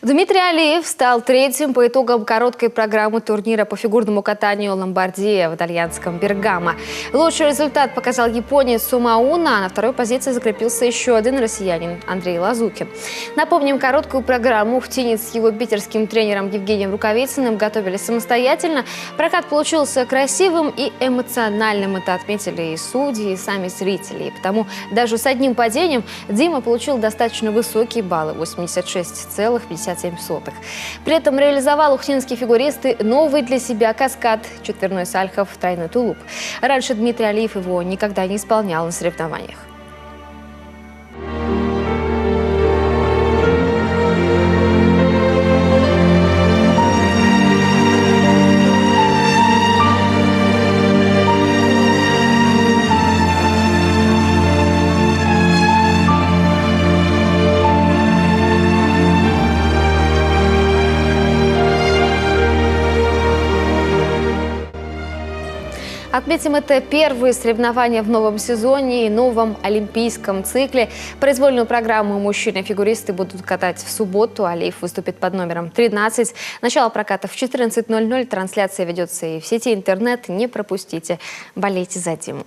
Дмитрий Алиев стал третьим по итогам короткой программы турнира по фигурному катанию «Ломбардия» в итальянском Бергамо. Лучший результат показал японец Сумауна, а на второй позиции закрепился еще один россиянин Андрей Лазукин. Напомним, короткую программу в тени с его питерским тренером Евгением Рукавицыным готовили самостоятельно. Прокат получился красивым и эмоциональным. Это отметили и судьи, и сами зрители. И потому даже с одним падением Дима получил достаточно высокие баллы – 86,57. При этом реализовал ухтинские фигуристы новый для себя каскад – четверной сальхов, тройной тулуп. Раньше Дмитрий Алиев его никогда не исполнял на соревнованиях. Отметим, это первые соревнования в новом сезоне и новом олимпийском цикле. Произвольную программу мужчины-фигуристы будут катать в субботу. Алиев выступит под номером 13. Начало проката в 14:00. Трансляция ведется и в сети интернет. Не пропустите. Болейте за Диму.